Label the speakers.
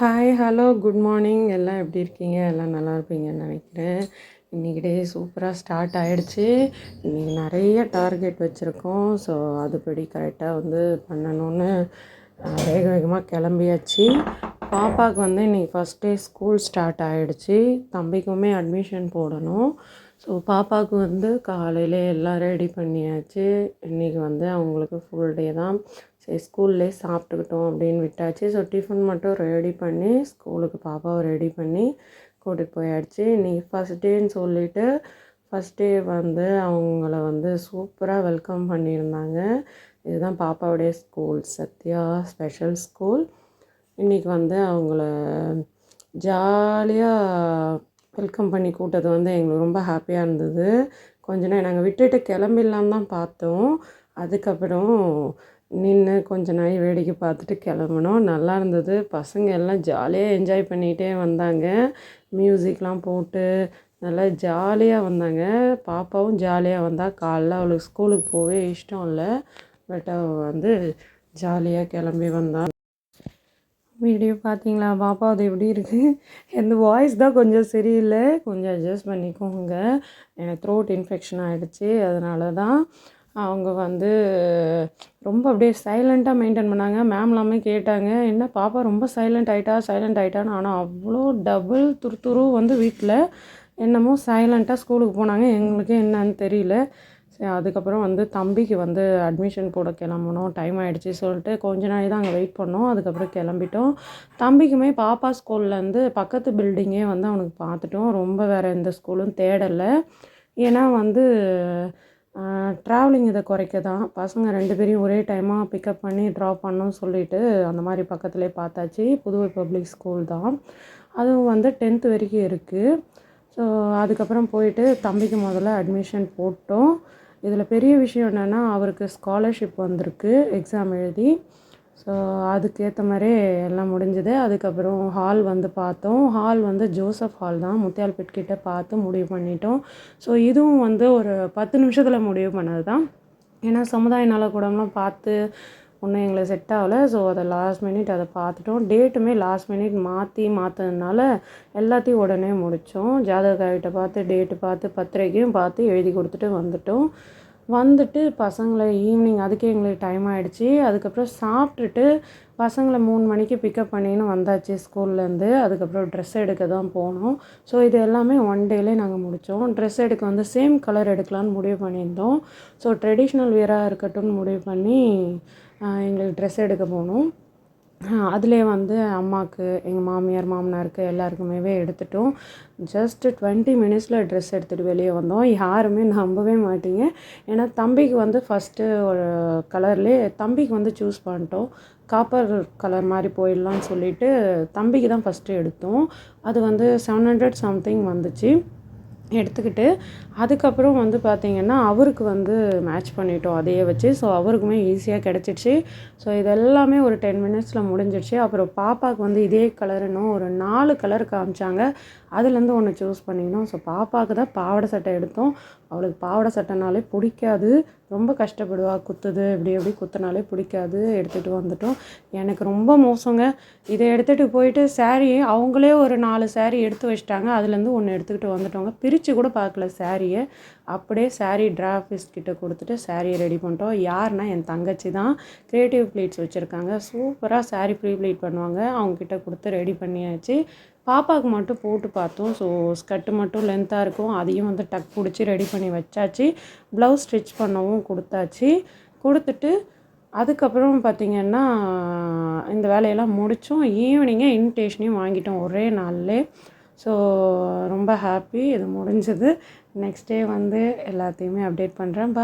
Speaker 1: Hi, hello, good morning. எல்லாம் எப்படி இருக்கீங்க? எல்லாம் நல்லா இருப்பீங்கன்னு நினைக்கிறேன். இன்றைக்கி டே சூப்பராக ஸ்டார்ட் ஆகிடுச்சு. இன்றைக்கி நிறைய டார்கெட் வச்சுருக்கோம். ஸோ அதுபடி கரெக்டாக பண்ணணும்னு வேக வேகமாக கிளம்பியாச்சு. பாப்பாவுக்கு இன்றைக்கி ஃபஸ்ட் டே ஸ்கூல் ஸ்டார்ட் ஆகிடுச்சு. தம்பிக்குமே அட்மிஷன் போடணும். ஸோ பாப்பாவுக்கு காலையில் எல்லாம் ரெடி பண்ணியாச்சு. இன்றைக்கி அவங்களுக்கு ஃபுல் டே தான். சரி, ஸ்கூல்லே சாப்பிட்டுக்கிட்டோம் அப்படின்னு விட்டாச்சு. ஸோ டிஃபன் மட்டும் ரெடி பண்ணி ஸ்கூலுக்கு பாப்பாவை ரெடி பண்ணி கூட்டிகிட்டு போயாச்சு. இன்றைக்கி ஃபஸ்ட் டேன்னு சொல்லிவிட்டு ஃபஸ்ட் டே அவங்கள சூப்பராக வெல்கம் பண்ணியிருந்தாங்க. இதுதான் பாப்பாவுடைய ஸ்கூல், சத்யா ஸ்பெஷல் ஸ்கூல். இன்றைக்கி அவங்கள ஜாலியாக வெல்கம் பண்ணி கூட்டது எங்களுக்கு ரொம்ப ஹாப்பியாக இருந்தது. கொஞ்ச நேரம் நாங்கள் விட்டுட்டு கிளம்பிடலான்னு தான் பார்த்தோம். அதுக்கப்புறம் நின்று கொஞ்ச நேரம் வேடிக்கை பார்த்துட்டு கிளம்புனோம். நல்லா இருந்தது. பசங்க எல்லாம் ஜாலியாக என்ஜாய் பண்ணிகிட்டே வந்தாங்க. மியூசிக்லாம் போட்டு நல்லா ஜாலியாக வந்தாங்க. பாப்பாவும் ஜாலியாக வந்தாள். காலைல அவளுக்கு ஸ்கூலுக்கு போகவே இஷ்டம் இல்லை. பட் அவள் ஜாலியாக கிளம்பி வந்தாள். வீடியோ பார்த்தீங்களா? பாப்பா அது எப்படி இருக்குது? எந்த வாய்ஸ் தான் கொஞ்சம் சரியில்லை, கொஞ்சம் அட்ஜஸ்ட் பண்ணிக்கோங்க. எனக்கு த்ரோட் இன்ஃபெக்ஷன் ஆகிடுச்சு. அதனால தான் அவங்க ரொம்ப அப்படியே சைலண்ட்டாக மெயின்டைன் பண்ணாங்க. மேம்லாமே கேட்டாங்க, என்ன பாப்பா ரொம்ப சைலண்ட் ஆகிட்டான்னு. ஆனால் அவ்வளோ டபுள் துரு வீட்டில் என்னமோ சைலண்ட்டாக ஸ்கூலுக்கு போனாங்க. எங்களுக்கே என்னன்னு தெரியல. சரி, அதுக்கப்புறம் தம்பிக்கு அட்மிஷன் போட கிளம்பணும், டைம் ஆகிடுச்சி சொல்லிட்டு கொஞ்ச நாள் தான் அங்கே வெயிட் பண்ணோம். அதுக்கப்புறம் கிளம்பிட்டோம். தம்பிக்குமே பாப்பா ஸ்கூல்லேருந்து பக்கத்து பில்டிங்கே அவனுக்கு பார்த்துட்டோம். ரொம்ப வேறு எந்த ஸ்கூலும் தேடலை. ஏன்னா ட்ராவலிங் இதை குறைக்க தான். பசங்க 2 பேரையும் ஒரே டைமாக பிக்கப் பண்ணி ட்ராப் பண்ணணும்னு சொல்லிவிட்டு அந்த மாதிரி பக்கத்துலேயே பார்த்தாச்சு. புதுவை பப்ளிக் ஸ்கூல் தான். அதுவும் 10th வரைக்கும் இருக்குது. ஸோ அதுக்கப்புறம் போயிட்டு தம்பிக்கு முதல்ல அட்மிஷன் போட்டோம். இதில் பெரிய விஷயம் என்னென்னா, அவருக்கு ஸ்காலர்ஷிப் வந்திருக்கு எக்ஸாம் எழுதி. ஸோ அதுக்கேற்ற மாதிரி எல்லாம் முடிஞ்சுது. அதுக்கப்புறம் ஹால் பார்த்தோம். ஹால் ஜோசப் ஹால் தான். முத்தியால்பேட் கிட்ட பார்த்து முடிவு பண்ணிட்டோம். ஸோ இதுவும் ஒரு 10 நிமிஷத்தில் முடிவு பண்ணது தான். ஏன்னா சமுதாய நலக்கூடம்லாம் பார்த்து ஒன்றும் எங்களுக்கு செட் ஆகலை. ஸோ அதை லாஸ்ட் மினிட் அதை பார்த்துட்டோம். டேட்டுமே லாஸ்ட் மினிட் மாற்றதுனால எல்லாத்தையும் உடனே முடித்தோம். ஜாதகார்கிட்ட பார்த்து டேட்டு பார்த்து பத்திரிக்கையும் பார்த்து எழுதி கொடுத்துட்டு வந்துட்டு பசங்களை ஈவினிங் அதுக்கே எங்களுக்கு டைம் ஆகிடுச்சி. அதுக்கப்புறம் சாப்பிட்டுட்டு பசங்களை 3 மணிக்கு பிக்கப் பண்ணின்னு வந்தாச்சு ஸ்கூல்லேருந்து. அதுக்கப்புறம் ட்ரெஸ் எடுக்க தான் போனோம். ஸோ இது எல்லாமே 1 டேலே நாங்கள் முடித்தோம். ட்ரெஸ் எடுக்க சேம் கலர் எடுக்கலான்னு முடிவு பண்ணியிருந்தோம். ஸோ ட்ரெடிஷ்னல் வியராக இருக்கட்டும்னு முடிவு பண்ணி எங்களுக்கு ட்ரெஸ் எடுக்க போனோம். அதிலே அம்மாவுக்கு, எங்கள் மாமியார் மாமனாருக்கு எல்லாருக்குமே எடுத்துட்டோம். ஜஸ்ட்டு 20 மினிட்ஸில் ட்ரெஸ் எடுத்துகிட்டு வெளியே வந்தோம். யாருமே நம்பவே மாட்டீங்க. ஏன்னா தம்பிக்கு ஃபஸ்ட்டு ஒரு கலர்லேயே தம்பிக்கு சூஸ் பண்ணிட்டோம். காப்பர் கலர் மாதிரி போயிடலான்னு சொல்லிவிட்டு தம்பிக்கு தான் ஃபஸ்ட்டு எடுத்தோம். அது 700 சம்திங் வந்துச்சு. எடுத்துக்கிட்டு அதுக்கப்புறம் பார்த்திங்கன்னா அவருக்கு மேட்ச் பண்ணிட்டோம் அதையே வச்சு. ஸோ அவருக்குமே ஈஸியாக கிடச்சிடுச்சு. ஸோ இதெல்லாமே ஒரு 10 மினிட்ஸில் முடிஞ்சிடுச்சு. அப்புறம் பாப்பாவுக்கு இதே கலருன்னு ஒரு 4 கலர் காமிச்சாங்க. அதுலேருந்து ஒன்று சூஸ் பண்ணிக்கணும். ஸோ பாப்பாவுக்கு தான் பாவாடை சட்டை எடுத்தோம். அவளுக்கு பாவாடை சட்டைனாலே பிடிக்காது, ரொம்ப கஷ்டப்படுவா. குத்துது எப்படி குத்தினாலே பிடிக்காது. எடுத்துகிட்டு வந்துட்டோம். எனக்கு ரொம்ப மோசங்க. இதை எடுத்துகிட்டு போயிட்டு சாரீ அவங்களே ஒரு 4 சாரீ எடுத்து வச்சிட்டாங்க. அதுலேருந்து ஒன்று எடுத்துக்கிட்டு வந்துட்டோங்க. பிரித்து கூட பார்க்கல சாரியை. அப்படியே சாரீ டிராஃபிஸ் கிட்ட கொடுத்துட்டு சாரியை ரெடி பண்ணிட்டோம். யாருன்னா என் தங்கச்சி தான். க்ரியேட்டிவ் ப்ளீட்ஸ் வச்சுருக்காங்க. சூப்பராக சாரீ ப்ரீ ப்ளீட் பண்ணுவாங்க. அவங்கக்கிட்ட கொடுத்து ரெடி பண்ணியாச்சு. பாப்பாவுக்கு மட்டும் போட்டு பார்த்தோம். ஸோ ஸ்கர்ட்டு மட்டும் லென்த்தாக இருக்கும். அதையும் டக் பிடிச்சி ரெடி பண்ணி வச்சாச்சு. ப்ளவுஸ் ஸ்டிச் பண்ணவும் கொடுத்துட்டு அதுக்கப்புறம் பார்த்திங்கன்னா இந்த வேலையெல்லாம் முடித்தோம். ஈவினிங்கே இன்விடேஷனையும் வாங்கிட்டோம் ஒரே நாள்லே. ஸோ ரொம்ப ஹாப்பி இது முடிஞ்சது. நெக்ஸ்ட் டே எல்லாத்தையுமே அப்டேட் பண்ணுறேன்.